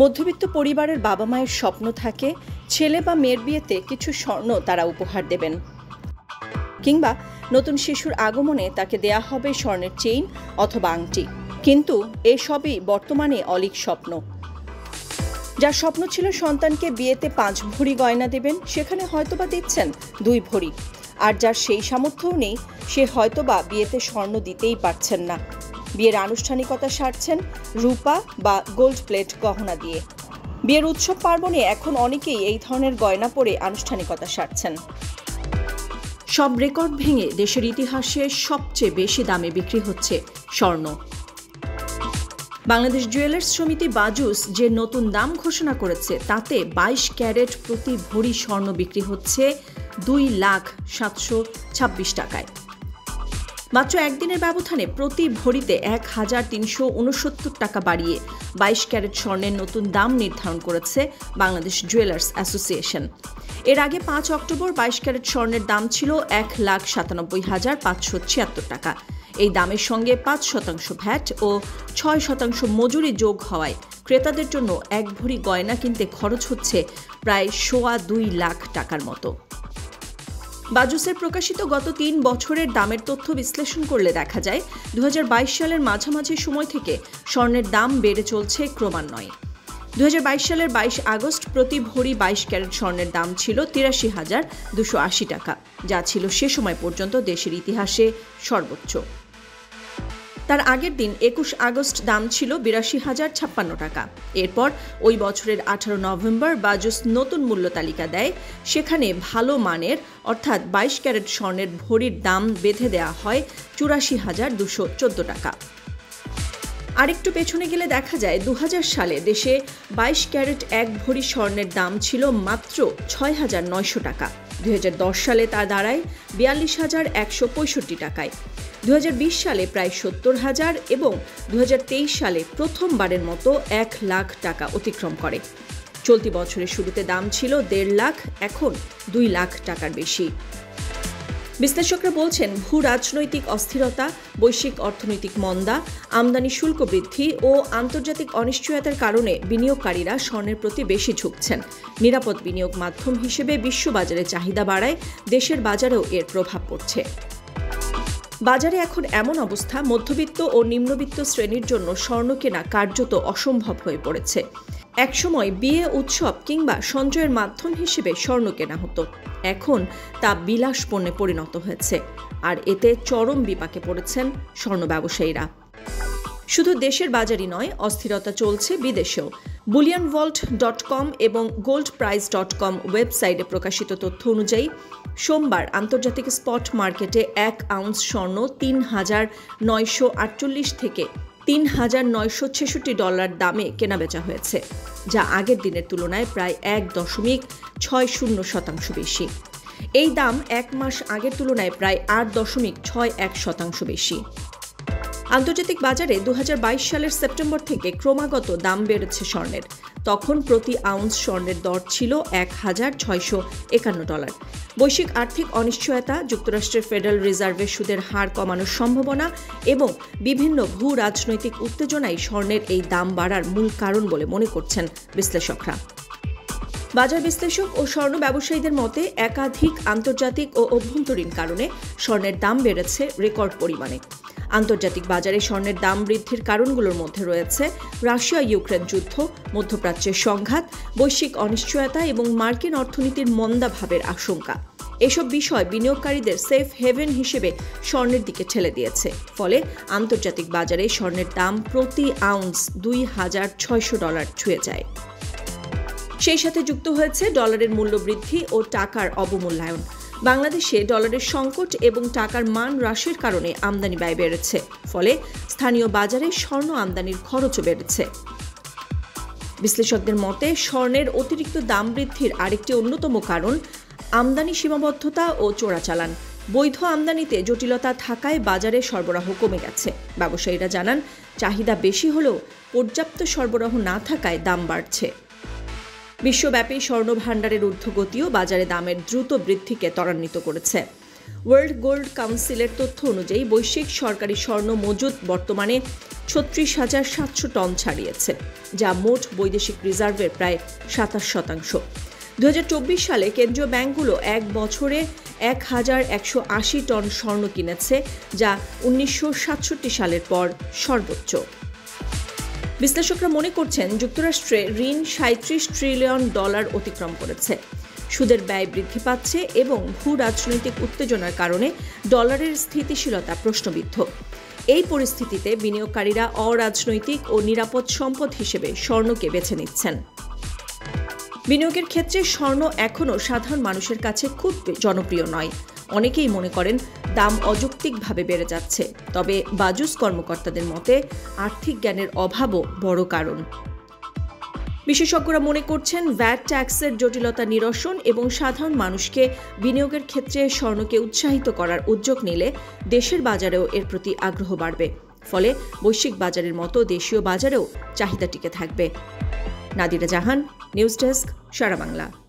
মধ্যবিত্ত পরিবারের বাবা মায়ের স্বপ্ন থাকে ছেলে বা মেয়ের বিয়েতে কিছু স্বর্ণ তারা উপহার দেবেন, কিংবা নতুন শিশুর আগমনে তাকে দেয়া হবে স্বর্ণের চেইন অথবা আংটি। কিন্তু এসবই বর্তমানে অলীক স্বপ্ন। যার স্বপ্ন ছিল সন্তানকে বিয়েতে 5 ভরি গয়না দেবেন, সেখানে হয়তোবা দিচ্ছেন 2 ভরি। আর যার সেই সামর্থ্যও নেই, সে হয়তোবা বিয়েতে স্বর্ণ দিতেই পারছেন না। বিয়ের আনুষ্ঠানিকতা সারছেন রূপা বা গোল্ড প্লেট গহনা দিয়ে। বিয়ের উৎসব পার্বণে এখন অনেকেই এই ধরনের গয়না পরে আনুষ্ঠানিকতা সারছেন। সব রেকর্ড ভেঙে দেশের ইতিহাসে সবচেয়ে বেশি দামে বিক্রি হচ্ছে স্বর্ণ। বাংলাদেশ জুয়েলার্স সমিতি বাজুস যে নতুন দাম ঘোষণা করেছে, তাতে 22 ক্যারেট প্রতি ভরি স্বর্ণ বিক্রি হচ্ছে 2,726 টাকায়। মাত্র একদিনের ব্যবধানে প্রতি ভরিতে 1,369 টাকা বাড়িয়ে 22 ক্যারেট স্বর্ণের নতুন দাম নির্ধারণ করেছে বাংলাদেশ জুয়েলার্স অ্যাসোসিয়েশন। এর আগে 5 অক্টোবর 22 ক্যারেট স্বর্ণের দাম ছিল 1,97,576 টাকা। এই দামের সঙ্গে 5% ভ্যাট ও 6% মজুরি যোগ হওয়ায় ক্রেতাদের জন্য 1 ভরি গয়না কিনতে খরচ হচ্ছে প্রায় 2.25 লাখ টাকার মতো। বাজুসের প্রকাশিত গত 3 বছরের দামের তথ্য বিশ্লেষণ করলে দেখা যায় 2022 সালের মাঝামাঝি সময় থেকে স্বর্ণের দাম বেড়ে চলছে ক্রমান্বয়ে। 2022 সালের 22 আগস্ট প্রতি ভরি 22 ক্যারেট স্বর্ণের দাম ছিল 83,280 টাকা, যা ছিল সে সময় পর্যন্ত দেশের ইতিহাসে সর্বোচ্চ। তার আগের দিন 21 আগস্ট দাম ছিল 82,056 টাকা। এরপর ওই বছরের 18 নভেম্বর বাজুস নতুন মূল্য তালিকা দেয়। সেখানে ভালো মানের অর্থাৎ 22 ক্যারেট স্বর্ণের ভরির দাম বেঁধে দেওয়া হয় 84,214 টাকা। আরেকটু পেছনে গেলে দেখা যায় 2000 সালে দেশে 22 ক্যারেট 1 ভরি স্বর্ণের দাম ছিল মাত্র 6,900 টাকা। 2010 সালে তা দাঁড়ায় 42,165 টাকায়। 2020 সালে প্রায় 70,000 এবং 2023 সালে প্রথমবারের মতো 1 লাখ টাকা অতিক্রম করে। চলতি বছরের শুরুতে দাম ছিল 1.5 লাখ, এখন 2 লাখ টাকার বেশি। বিশ্লেষকরা বলছেন, ভূ রাজনৈতিক অস্থিরতা, বৈশ্বিক অর্থনৈতিক মন্দা, আমদানি শুল্ক বৃদ্ধি ও আন্তর্জাতিক অনিশ্চয়তার কারণে বিনিয়োগকারীরা স্বর্ণের প্রতি বেশি ঝুঁকছেন। নিরাপদ বিনিয়োগ মাধ্যম হিসেবে বিশ্ববাজারে চাহিদা বাড়ায়, দেশের বাজারেও এর প্রভাব পড়ছে। বাজারে এখন এমন অবস্থা, মধ্যবিত্ত ও নিম্নবিত্ত শ্রেণীর জন্য স্বর্ণ কেনা কার্যত অসম্ভব হয়ে পড়েছে। একসময় বিয়ে, উৎসব কিংবা সঞ্চয়ের মাধ্যম হিসেবে স্বর্ণ কেনা হতো, এখন তা বিলাস পণ্যে পরিণত হয়েছে। আর এতে চরম বিপাকে পড়েছেন স্বর্ণ ব্যবসায়ীরা। শুধু দেশের বাজারই নয়, অস্থিরতা চলছে বিদেশেও। bullionvault.com এবং goldprice.com ওয়েবসাইটে প্রকাশিত তথ্য অনুযায়ী সোমবার আন্তর্জাতিক স্পট মার্কেটে 1 আউন্স স্বর্ণ 3,948 থেকে 3,966 দামে কেনাবেচা হয়েছে, যা আগের দিনের তুলনায় প্রায় 1.60% বেশি। এই দাম 1 মাস আগের তুলনায় প্রায় 8.61% বেশি। আন্তর্জাতিক বাজারে 2022 সালের সেপ্টেম্বর থেকে ক্রমাগত দাম বেড়েছে স্বর্ণের। তখন প্রতি আউন্স স্বর্ণের দর ছিল $1,651। বৈশ্বিক আর্থিক অনিশ্চয়তা, যুক্তরাষ্ট্রের ফেডারেল রিজার্ভের সুদের হার কমানোর সম্ভাবনা এবং বিভিন্ন ভূ রাজনৈতিক উত্তেজনাই স্বর্ণের এই দাম বাড়ার মূল কারণ বলে মনে করছেন বিশ্লেষকরা। বাজার বিশ্লেষক ও স্বর্ণ ব্যবসায়ীদের মতে একাধিক আন্তর্জাতিক ও অভ্যন্তরীণ কারণে স্বর্ণের দাম বেড়েছে রেকর্ড পরিমাণে। আন্তর্জাতিক বাজারে স্বর্ণের দাম বৃদ্ধির কারণগুলোর মধ্যে রয়েছে রাশিয়া ইউক্রেন যুদ্ধ, মধ্যপ্রাচ্যের সংঘাত, বৈশ্বিক অনিশ্চয়তা এবং মার্কিন অর্থনীতির মন্দাভাবের আশঙ্কা। এসব বিষয় বিনিয়োগকারীদের সেফ হেভেন হিসেবে স্বর্ণের দিকে ঠেলে দিয়েছে। ফলে আন্তর্জাতিক বাজারে স্বর্ণের দাম প্রতি আউন্স $2,600 ছুঁয়ে যায়। সেই সাথে যুক্ত হয়েছে ডলারের মূল্য বৃদ্ধি ও টাকার অবমূল্যায়ন। বাংলাদেশে ডলারের সংকট এবং টাকার মান হ্রাসের কারণে আমদানি ব্যয় বেড়েছে, ফলে স্থানীয় বাজারে স্বর্ণ আমদানির খরচও বেড়েছে। বিশ্লেষকদের মতে স্বর্ণের অতিরিক্ত দাম বৃদ্ধির আরেকটি অন্যতম কারণ আমদানি সীমাবদ্ধতা ও চোরাচালান। বৈধ আমদানিতে জটিলতা থাকায় বাজারে সরবরাহ কমে গেছে। ব্যবসায়ীরা জানান, চাহিদা বেশি হলেও পর্যাপ্ত সরবরাহ না থাকায় দাম বাড়ছে। বিশ্বব্যাপী স্বর্ণ ভাণ্ডারের ঊর্ধ্বগতিও বাজারে দামের দ্রুত বৃদ্ধিকে ত্বরান্বিত করেছে। ওয়ার্ল্ড গোল্ড কাউন্সিলের তথ্য অনুযায়ী বৈশ্বিক সরকারি স্বর্ণ মজুদ বর্তমানে ৩৬,৭০০ টন ছাড়িয়েছে, যা মোট বৈদেশিক রিজার্ভের প্রায় ২৭%। ২০২৪ সালে কেন্দ্রীয় ব্যাংকগুলো এক বছরে ১,১৮০ টন স্বর্ণ কিনেছে, যা ১৯৬৭ সালের পর সর্বোচ্চ। বিশ্লেষকরা মনে করছেন, যুক্তরাষ্ট্রে ঋণ $৩৭ ট্রিলিয়ন অতিক্রম করেছে। সুদের ব্যয় বৃদ্ধি পাচ্ছে এবং ভূ রাজনৈতিক উত্তেজনার কারণে ডলারের স্থিতিশীলতা প্রশ্নবিদ্ধ। এই পরিস্থিতিতে বিনিয়োগকারীরা অরাজনৈতিক ও নিরাপদ সম্পদ হিসেবে স্বর্ণকে বেছে নিচ্ছেন। বিনিয়োগের ক্ষেত্রে স্বর্ণ এখনও সাধারণ মানুষের কাছে খুব জনপ্রিয় নয়। অনেকেই মনে করেন দাম অযৌক্তিকভাবে বেড়ে যাচ্ছে, তবে বাজুস কর্মকর্তাদের মতে আর্থিক জ্ঞানের অভাবও বড় কারণ। বিশেষজ্ঞরা মনে করছেন, ভ্যাট ট্যাক্সের জটিলতা নিরসন এবং সাধারণ মানুষকে বিনিয়োগের ক্ষেত্রে স্বর্ণকে উৎসাহিত করার উদ্যোগ নিলে দেশের বাজারেও এর প্রতি আগ্রহ বাড়বে। ফলে বৈশ্বিক বাজারের মতো দেশীয় বাজারেও চাহিদা টিকে থাকবে। নাদিরা জাহান, নিউজ ডেস্ক, সারা বাংলা।